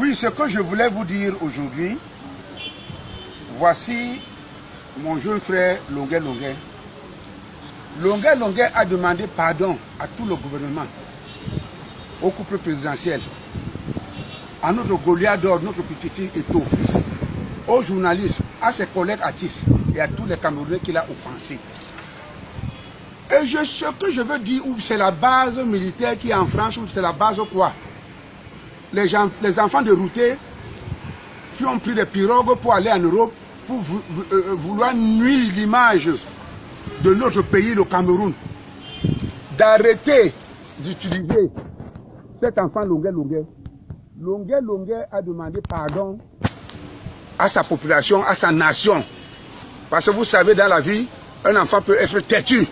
Oui, ce que je voulais vous dire aujourd'hui, voici mon jeune frère Longuet Longuet. Longuet Longuet a demandé pardon à tout le gouvernement, au couple présidentiel, à notre Goliath d'or, notre petit étoffice, aux journalistes, à ses collègues artistes et à tous les Camerounais qu'il a offensés. Et ce que je veux dire, c'est la base militaire qui est en France, ou c'est la base quoi? Les enfants de Routé qui ont pris des pirogues pour aller en Europe pour vouloir nuire l'image de notre pays, le Cameroun, d'arrêter d'utiliser cet enfant Longuet Longuet. Longuet Longuet a demandé pardon à sa population, à sa nation. Parce que vous savez, dans la vie, un enfant peut être têtu.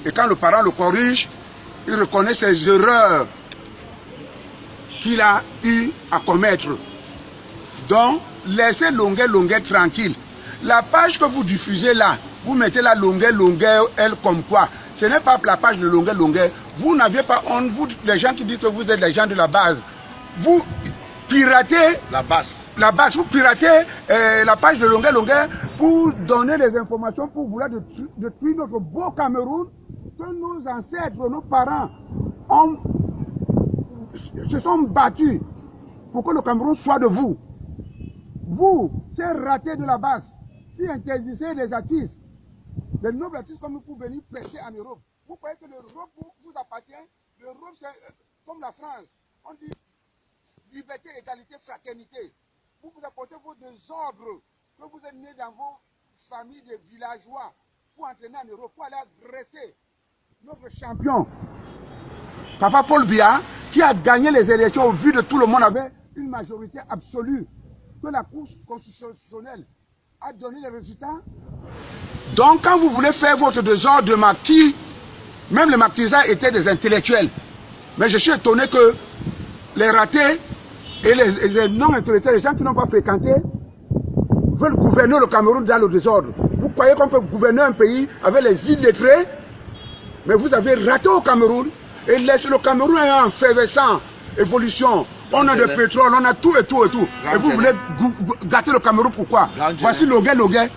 Et quand le parent le corrige, il reconnaît ses erreurs qu'il a eu à commettre. Donc, laissez Longuet Longuet tranquille. La page que vous diffusez là, vous mettez la Longuet Longuet, elle comme quoi. Ce n'est pas la page de Longuet Longuet. Vous n'aviez pas honte, vous, les gens qui disent que vous êtes les gens de la base. Vous piratez la base. Vous piratez la page de Longuet Longuet pour donner des informations, pour vouloir détruire notre beau Cameroun que nos ancêtres, nos parents se sont battus pour que le Cameroun soit de vous. Vous, ces ratés de la base, qui interdisez les artistes, les nobles artistes comme nous pour venir prêcher en Europe. Vous croyez que l'Europe vous appartient? L'Europe, c'est comme la France. On dit liberté, égalité, fraternité. Vous apportez vos désordres que vous êtes nés dans vos familles de villageois pour entraîner en Europe, pour aller agresser notre champion, Papa Paul Biya, qui a gagné les élections au vu de tout le monde avec une majorité absolue, que la Cour constitutionnelle a donné les résultats. Donc quand vous voulez faire votre désordre de maquis, même les maquisards étaient des intellectuels. Mais je suis étonné que les ratés et les non-intellectuels, les gens qui n'ont pas fréquenté, veulent gouverner le Cameroun dans le désordre. Vous croyez qu'on peut gouverner un pays avec les illettrés? Mais vous avez raté au Cameroun. Et le Cameroun est en effervescent évolution. On a du pétrole, on a tout et tout et tout. Et vous voulez gâter le Cameroun, pourquoi? Voici Longuet Longuet.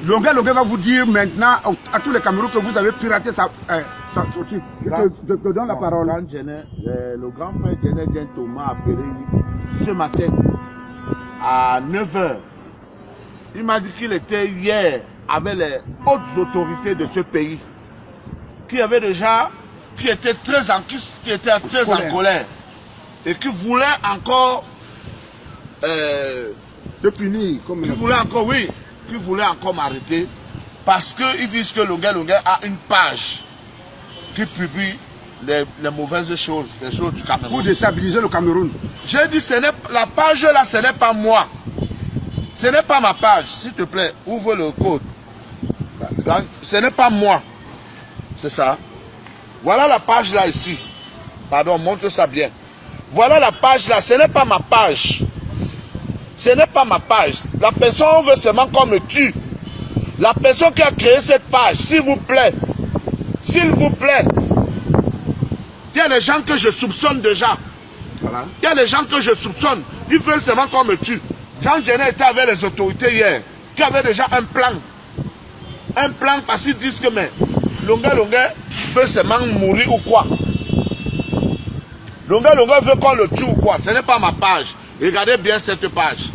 Longuet Longuet va vous dire maintenant à tous les Camerounais que vous avez piraté sa sortie. Je te donne la parole. Le grand frère Djené Thomas a appelé ce matin à 9h. Il m'a dit qu'il était hier avec les hautes autorités de ce pays qui étaient très en colère et qui voulaient encore de punir, comme qui voulaient encore m'arrêter parce qu'ils disent que Longuet Longuet a une page qui publie les mauvaises choses, les choses du Cameroun. Pour déstabiliser le Cameroun. J'ai dit, la page là, ce n'est pas moi. Ce n'est pas ma page. S'il te plaît, ouvre le code. Ce n'est pas moi. C'est ça. Voilà la page là ici. Pardon, montre ça bien. Voilà la page là. Ce n'est pas ma page. Ce n'est pas ma page. La personne veut seulement qu'on me tue. La personne qui a créé cette page, s'il vous plaît. S'il vous plaît. Il y a des gens que je soupçonne déjà. Voilà. Il y a des gens que je soupçonne. Ils veulent seulement qu'on me tue. Jean Djené était avec les autorités hier, qui avaient déjà un plan. Un plan parce qu'ils disent que mais Longuet Longuet veut seulement mourir ou quoi. Longuet Longuet veut qu'on le tue ou quoi. Ce n'est pas ma page. Regardez bien cette page.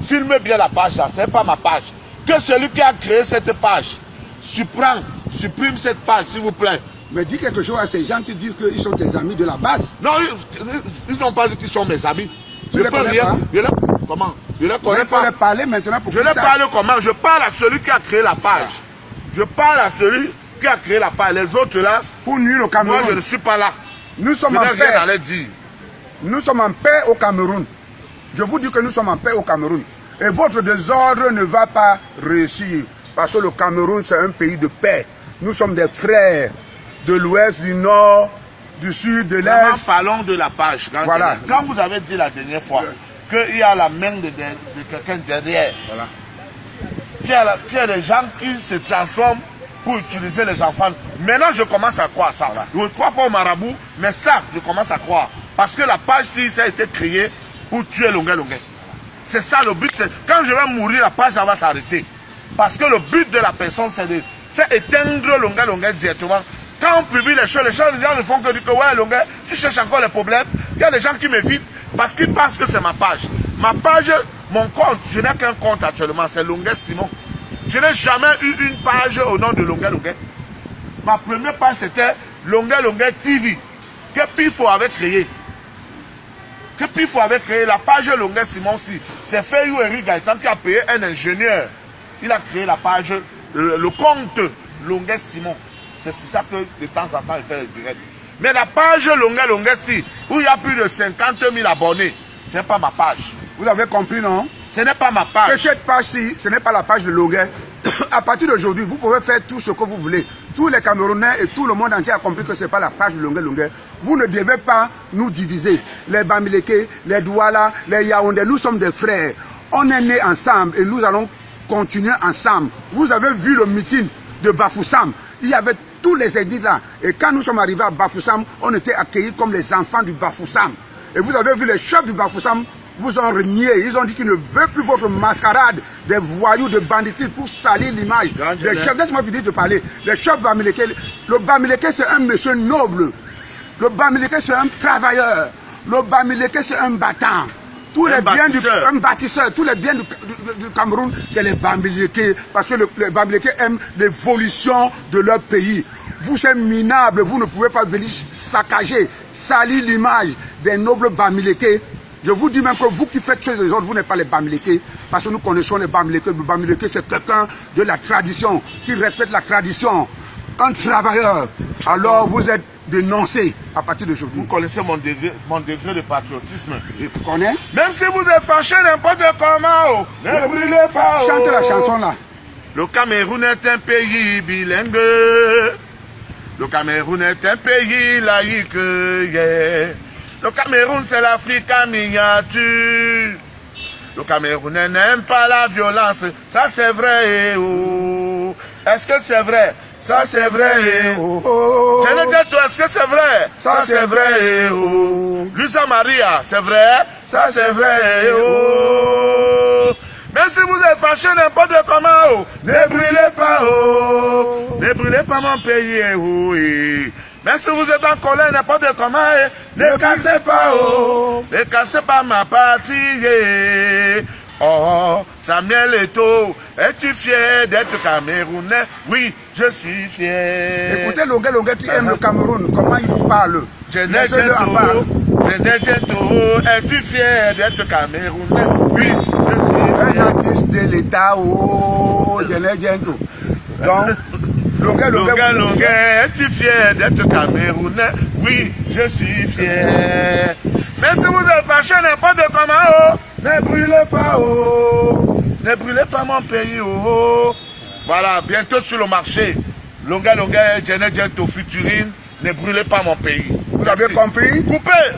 Filmez bien la page là. Ce n'est pas ma page. Que celui qui a créé cette page supprime cette page s'il vous plaît. Mais dis quelque chose à ces gens qui disent qu'ils sont tes amis de la base. Non, ils n'ont pas dit qu'ils sont mes amis. Je ne les connais pas. Comment? Je ne les connais pas. Il faut parler maintenant pour je ne parle comment? Je parle à celui qui a créé la page. Je parle à celui qui a créé la page. Les autres là, pour nuire au Cameroun. Moi, je ne suis pas là. Nous sommes en paix. Nous sommes en paix au Cameroun. Je vous dis que nous sommes en paix au Cameroun. Et votre désordre ne va pas réussir. Parce que le Cameroun, c'est un pays de paix. Nous sommes des frères de l'ouest, du nord, du sud, de l'est. Parlons de la page. Voilà. Quand vous avez dit la dernière fois qu'il y a la main de quelqu'un derrière, voilà. Qu'il y a des gens qui se transforment pour utiliser les enfants. Maintenant, je commence à croire ça. Voilà. Je ne crois pas au marabout, mais ça, je commence à croire. Parce que la page, si ça a été créée pour tuer Longué Longué. C'est ça le but. Quand je vais mourir, la page va s'arrêter. Parce que le but de la personne, c'est de faire éteindre Longué Longué directement. Quand on publie les gens ne font que dire que ouais, Longué, tu cherches encore les problèmes. Il y a des gens qui m'évitent parce qu'ils pensent que c'est ma page. Ma page, mon compte, je n'ai qu'un compte actuellement, c'est Longué Simon. Je n'ai jamais eu une page au nom de Longué Longué. Ma première page, c'était Longué Longué TV, que Pifo avait créé. La page Longué Simon aussi. C'est Fayou Eric Gaëtan qui a payé un ingénieur. Il a créé la page, le compte Longué Simon. C'est ça que de temps en temps, il fait le direct. Mais la page Longué Longué, si, où il y a plus de 50 000 abonnés, ce n'est pas ma page. Vous avez compris, non? Ce n'est pas ma page. Que cette page-ci, ce n'est pas la page de Longué. À partir d'aujourd'hui, vous pouvez faire tout ce que vous voulez. Tous les Camerounais et tout le monde entier a compris que ce n'est pas la page de Longué Longué. Vous ne devez pas nous diviser. Les Bamileke, les Douala, les Yaoundé, nous sommes des frères. On est nés ensemble et nous allons continuer ensemble. Vous avez vu le meeting de Bafoussam. Il y avait tous les édits là. Et quand nous sommes arrivés à Bafoussam, on était accueillis comme les enfants du Bafoussam. Et vous avez vu les chefs du Bafoussam vous ont renié. Ils ont dit qu'ils ne veulent plus votre mascarade des voyous, de banditisme pour salir l'image. Les chefs, laisse-moi finir de parler. Les chefs Bamileke, le Bamileke c'est un monsieur noble. Le Bamileke c'est un travailleur. Le Bamileke c'est un battant. Tous les biens un bâtisseur, tous les biens du Cameroun, c'est les Bamileke, parce que les Bamileke aiment l'évolution de leur pays. Vous êtes minables, vous ne pouvez pas venir saccager, salir l'image des nobles Bamileke. Je vous dis même que vous qui faites chose des autres, vous n'êtes pas les Bamileke, parce que nous connaissons les Bamileke. Le Bamileke, c'est quelqu'un de la tradition, qui respecte la tradition, un travailleur. Alors vous êtes dénoncé à partir d'aujourd'hui. Vous connaissez mon degré de patriotisme. Je connais. Même si vous êtes fâché n'importe comment, ne brûlez pas. Chantez la chanson là. Le Cameroun est un pays bilingue. Le Cameroun est un pays laïque. Yeah. Le Cameroun c'est l'Afrique en miniature. Le Cameroun n'aime pas la violence. Ça c'est vrai. Oh. Est-ce que c'est vrai? Ça c'est vrai. Oh. Est-ce que c'est vrai? Ça c'est vrai. Oh. Luisa Maria, c'est vrai? Ça c'est vrai. Oh. Même si vous êtes fâché n'importe comment, oh. Ne brûlez pas. Oh. Ne brûlez pas mon pays. Oh. Même si vous êtes en colère n'importe comment, ne cassez pas. Oh. Ne cassez pas ma partie. Oh, Samuel Eto'o, es-tu fier d'être Camerounais? Oui, je suis fier. Écoutez Longué Longué qui aime le Cameroun, comment il vous parle? Eto'o, es-tu fier d'être Camerounais? Oui, je suis fier. Un artiste de l'État, oh, Eto'o. Donc, Longué, es-tu fier d'être Camerounais? Oui, je suis fier. Mais si vous êtes fâché n'importe comment, oh, ne brûlez pas, oh. Ne brûlez pas mon pays, oh. Voilà, bientôt sur le marché. Longué, Eto'o, Futurine, ne brûlez pas mon pays. Vous avez compris? Coupez.